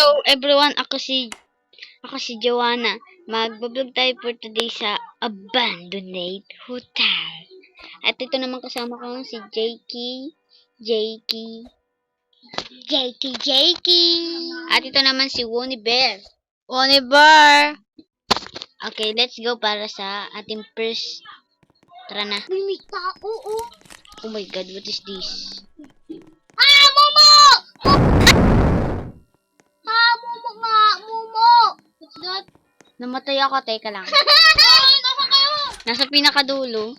Hello everyone, ako si Joanna. Magbablog tayo for today sa Abandoned Hotel. At ito naman kasama ko si Jakey. At ito naman si Wonny Bear. Okay, let's go para sa ating first. Tara na. May tao, oh. Oh my god, what is this? Ah, Momo! Ah, Momo nga, Momo! What's that? Namatay ako, teka lang. Nasaan kayo? Nasa pinakadulo.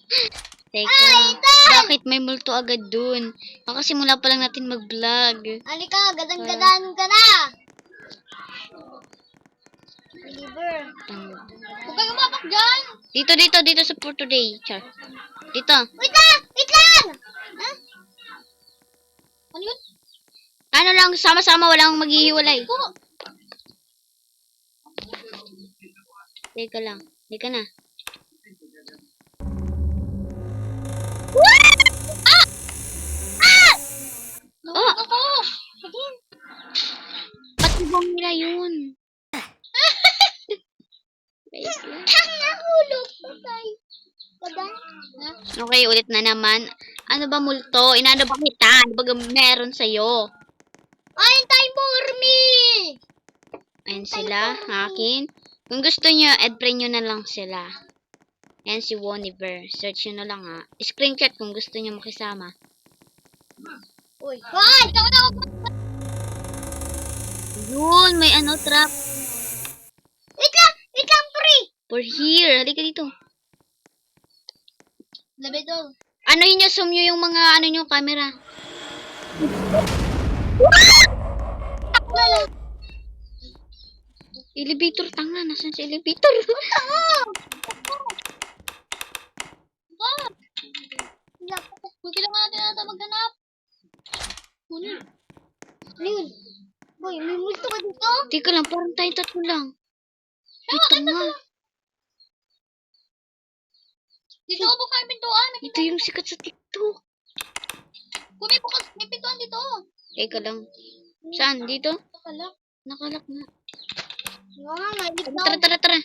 Teka, bakit may multo agad dun? Kakasimula pa lang natin mag-vlog. Halika, gadang-gadaan ka na! Deliver. Huwag kayo mapak dyan! Dito sa for today. Char. Dito. Wait lang! Wait lang! Ha? Ano yun? Ano lang, sama-sama, walang maghihiwalay. Ko. Teka lang. Teka na. Ah! Ah! Oh! Ako! Sige. Ba't ibang nila yun? Wait lang. Nahulog ko tayo. Kadan? Ha? Okay, ulit na naman. Ano ba multo? Inano ba kita? Ano ba meron sa'yo? Ay, time for me! Ayan sila, akin. Kung gusto nyo, add-friend nyo na lang sila. Ayan si Woniver. Search nyo na lang ha. Screenshot kung gusto nyo makisama. Uy. Ay! Ikaw na ako! Yun, may ano, trap. Wait lang! Wait lang, pre! For here. Halika dito. Labi daw. Ano yun nyo, zoom nyo yung mga ano nyo, camera. Wala. Elevator, tanga. Nasaan si elevator? Ba? Kung kailangan natin ata maghanap. Ano yun? Boy, may multo ba dito? Teka lang, parang tayo tatlo lang. Ay, tanga. Dito ako baka may pintuan. Ito yung sikat sa TikTok. Kung may pintuan dito. Teka lang. Saan? Dito? Nakalak. Nakalak na. Nga, dito. Tara.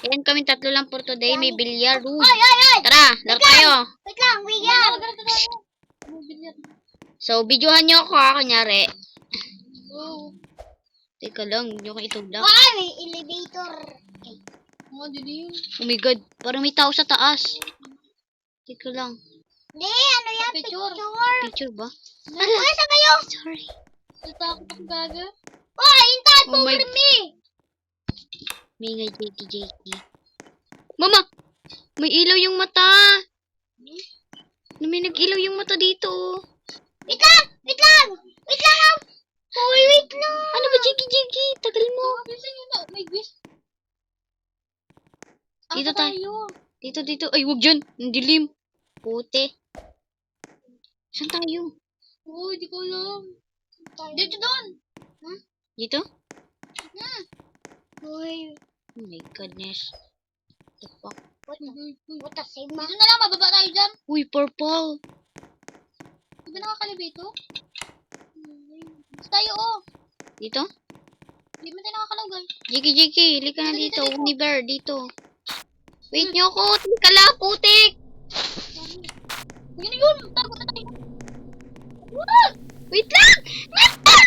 Ayan kami tatlo lang for today. May bilyar room. Ay! Tara, laro tayo. Wait lang, William. So, videohan nyo ako ha, kunyari. Oh. Teka lang, yung itog lang. Ay, may elevator. Oh, dili yun. Oh my god, parang may tao sa taas. Teka lang. Hindi, ano yan? Picture ba? Ala. Ay, saan kayo? Sorry. Natakot akong gaga. Oh, intan Oh po my- me. May nga Jakey. Mama! May ilaw yung mata. May nag-ilaw yung mata dito. Wait lang! Wait lang! Wait lang! Uy, wait lang! Ano ba, Jakey? Tagal mo. Bisan yun na. May gwis. Dito tayo. Dito. Ay, wag dyan. Ang dilim. Puti. Saan tayo? Uy, di ko alam. Dito doon. Dito? Uy. Oh my goodness. The fuck? What the same? Dito na lang, mababa tayo dyan. Uy, purple. Di ba nakakalibito? Dito tayo, oh. Dito? Di ba tayo nakakalagay? Jakey, halika na dito. Dito. Univer, dito. Wait nyo ako. Tika lang, putik. Yun na yun. Tago na tayo. Wait lang! Mata!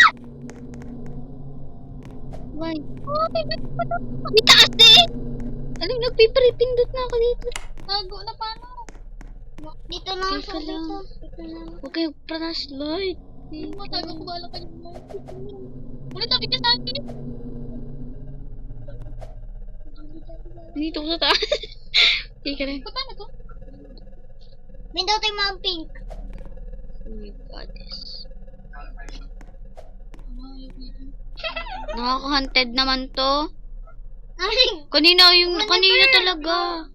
Why? Oh, May taas eh! Alam, nagpipindot na ako dito. tago na paano? Dito na Teka lang. Dito na. Huwag kayo flashlight. Tago ko bala kayo. Ulit, tabi ka sa akin. Nandito ko sa taas. Teka lang. Paano to? May daw tayo mga pink. Oh my god. Nakaka-hunted naman to. Kanina talaga.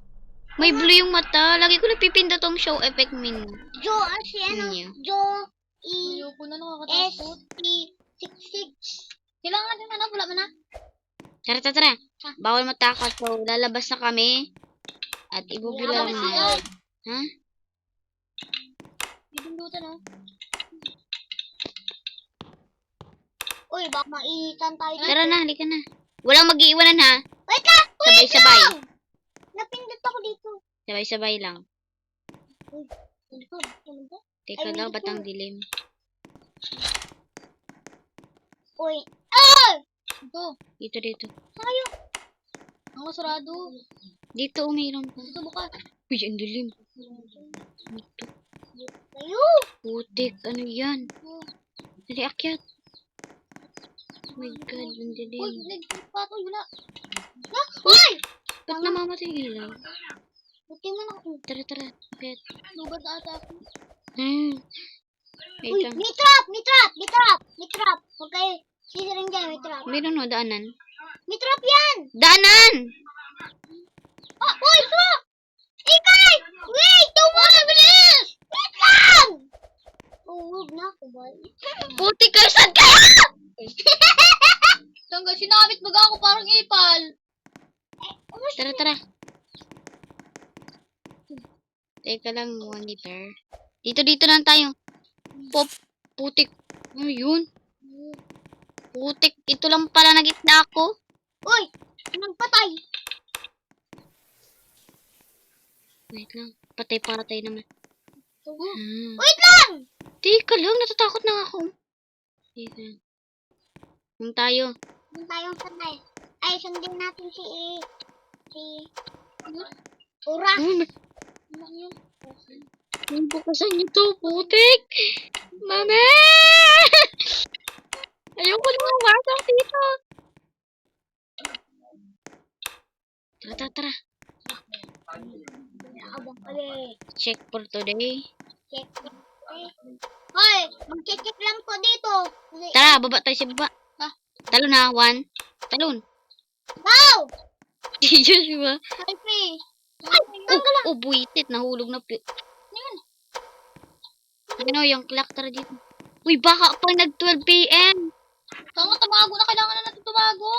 May blue yung mata. Lagi ko napipindot tong show effect min. Si ano? Inyo. Ayoko na nakakatakot. S-E-66. Kailangan din na, wala mo na. Tara. Bawal matakot. So, lalabas na kami. At ibubulan na. Ha? Ibundutan, oh. Uy, baka maitan tayo dito. Tara na, halika na. Walang mag-iiwanan ha. Wait lang! Wait Sabay-sabay. lang! Napindot ako dito. Sabay-sabay lang. Uy, likod. Ano ba? Teka Ay, daw, hindi ba't ang dilim? Uy. Ah! Ito. Dito. Tayo. Ako sarado. Dito, mayroon pa. Ito bukas. Uy, ang dilim. Ito. Tayo. Putik, ano yan? Dali, akyat. Oh my God, ang Uy, dilim. nagpatoy. Wala. Ah! Uy! Ba't namamatay yung ilaw? Buti man ako. Tara, akyat. Lubat ata ako. Wait Uy, lang. may trap! May trap! May trap! May trap! Huwag kayo. Sisirin dyan, may trap. Meron no, daanan. May trap yan! Daanan! Ah! Uy! Ito! Ikay! Wait! Tumuha! Bilis! Wait lang! Huwag na ako ba? Putik kayo, saan kayo? Tangga, sinabit baga ako parang ipal. Tara. Teka lang, monitor. Dito lang tayo. Putik. Ano yun? Putik. Ito lang pala nagitna ako. Uy! Nagpatay! Wait lang. Patay naman. Wait lang! Teka lang, natatakot na ako. Teka lang. Yung tayo. Doon tayong sanay. Ay, sundin natin si Ura. Ano yun? Yung bukasan niyo to, putik. Mami! Ayoko na mawasak dito. Tara. Abang pala. Check for today. Check. Hoy, mag-check lang po dito. Tara, baba tayo sa baba. Talon na, 1. Talon. Wow! Joshua. Hi, Free. Buwitit. Nahulog na. Ano yung clock? Tara dito. Uy, baka pa nag 12 p.m. Tama, tumago na. Kailangan na natin tumago.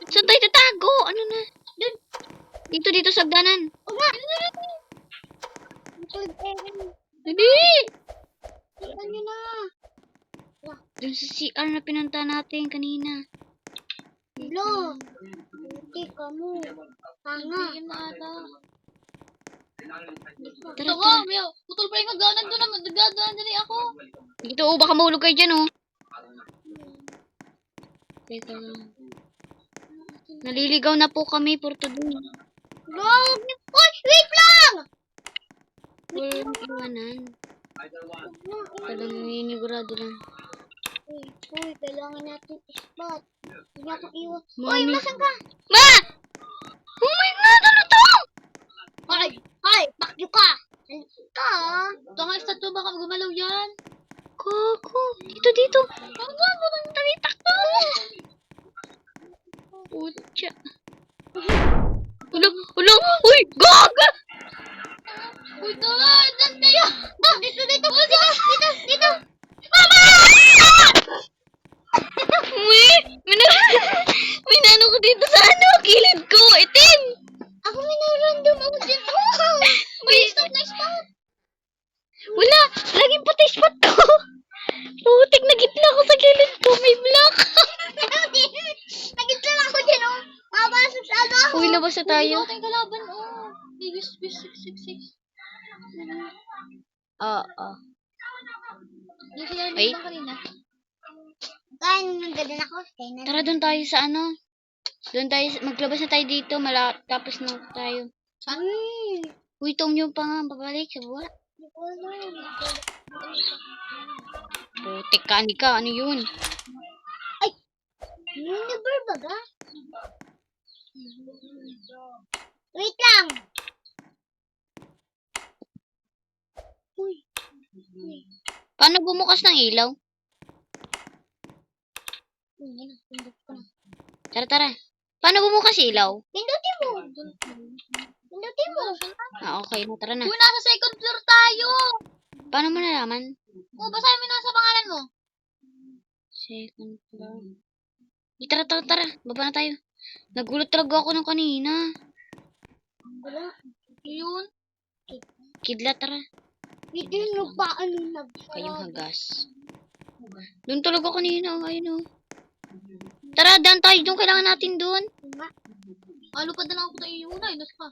Saan tayo tatago? Ano na? Dun. Dito sa hagdanan. O nga. Dali! Tignan nyo na. Dun sa CR na pinunta natin kanina. Lo. Hindi ka mo. Tanga. Tara. Putol pa yung hagdanan doon. Nagdadaan dali ako. Dito, baka mahulog kayo dyan, Teka lang. Naliligaw na po kami for today. Long. Uy, wait lang! Walang iwanan. Talagang ninigurado lang. Uy, kailangan natin spot. Hindi ako iwan. Uy, Mami. masan ka? Ma! Oh my God! Ano to? Hoy, bakyo ka! Ka? Tanga statue, baka gumalaw yan. Koko. Dito. Ang gabo ng talitak to! Pucha. Ulo. Uy! Gaga! Uy, tanga! Saan kayo? Dito! Dito! Mama! May nano ko dito sa kilid ko. Itim! Ako may na-random ako dyan. May stop na spot. Wala! Laging pati spot ko! Putik, nagitla ako sa kilid ko. May block! Nagit lang ako dyan, oh. Mabasag sa ano ako. Uy, labas na tayo. Uy, tayong kalaban, oh. Biggest 666. Oo. Yung sila Wait. naman kanina. Kain, nagdadan ako. Tara, doon tayo sa ano. Doon tayo, maglabas na tayo dito. Tapos na tayo. Saan? Uy, Tom yung pa nga. Babalik sa buwa. Putik ka, Anika. Ano yun? Univer ba ga? Wait lang. Uy. Paano bumukas ng ilaw? Tara. Paano bumukas ilaw? Pindutin mo. Okay na, tara na. Uy, nasa second floor tayo. Paano mo nalaman? Basahin mo na sa pangalan mo. Second floor. Tara. Baba na tayo. Nagulat talaga ako ng kanina. Wala. Yun. Kidlat, tara. Hindi nyo ba ano Kayong hagas. Doon talaga kanina. Ayun, tayo doon. Kailangan natin doon. Nga. Lupad na lang ako tayo una. Inas ka.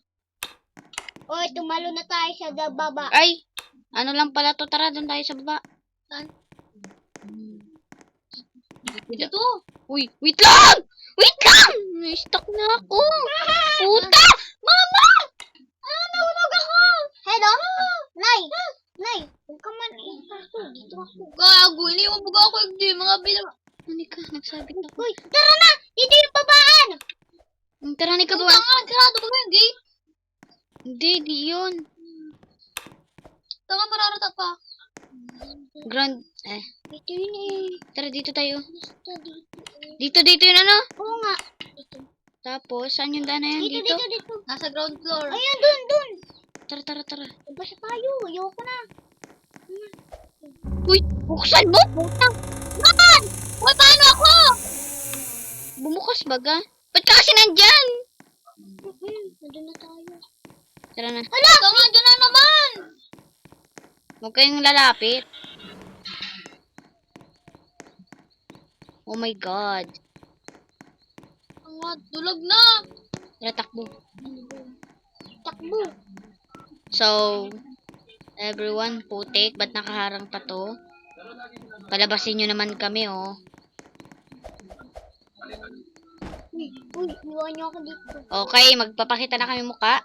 Oy, tumalo na tayo sa baba. Ay! Ano lang pala to? Tara, doon tayo sa baba. Saan? Dito. Dito. Uy, wait lang! Wait lang! Na-stuck na ako. Puta! Mama! Nahulog ako! Hello? Nay! Nay! Huwag ka man dito ako. Gago. Hindi mo buga ako. Hindi. Mga bilang. Ano ka? Nagsabit ako. Uy, tara na! Dito yung babaan! Tara, ni ka ba? Tanga. Sarado ba yung gate? Hindi, di yun. Tanga mararata pa. Grand, Dito yun eh. tara dito tayo. Basta dito eh. Dito yung ano? Oo nga. Dito. Tapos, saan yung daan na yan? Dito, Dito? dito. Nasa ground floor. Ayun, dun. Tara. Basta tayo. Ayoko na. Uy, buksan mo! Putang! Bakit? Uy, paano ako? Bumukas baga? Ba't ka kasi nandyan? Nandun na tayo. Tara na. Hala! Tanga. Dyan na naman. Huwag kayong lalapit. Oh my God. Tanga. Dulag na. Tara, takbo. Takbo. So, everyone, putik, ba't nakaharang pa to? Palabasin nyo naman kami, oh. Uy, iwan niyo ako dito. Okay, magpapakita na kami muka.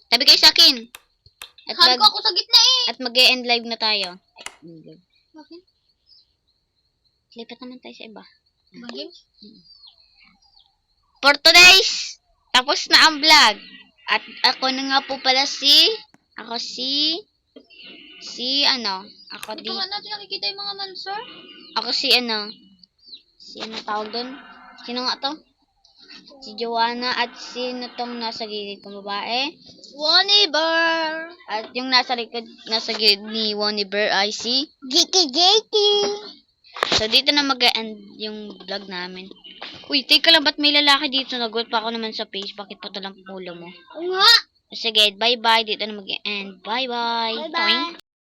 Tabi kayo sa akin. Hal ko ako sa gitna eh. At mag-e-end live na tayo. Bakit? Lipat naman tayo sa iba. Ibang games? For today's, tapos na ang vlog. At ako na nga po pala ako Ito nga natin nakikita yung mga monster. ako si ano tawag doon? Sino nga to? Si Joanna at sino tong nasa gilid kong babae? Woniver. At yung nasa gilid ni Woniver ay si Jiki. So, dito na mag-end yung vlog namin. Uy, teka lang, ba't may lalaki dito? Nagulat pa ako naman sa page. Bakit pa lang ulo mo? Oo nga. Sige, bye-bye. Dito na mag-end. Bye-bye. Bye-bye.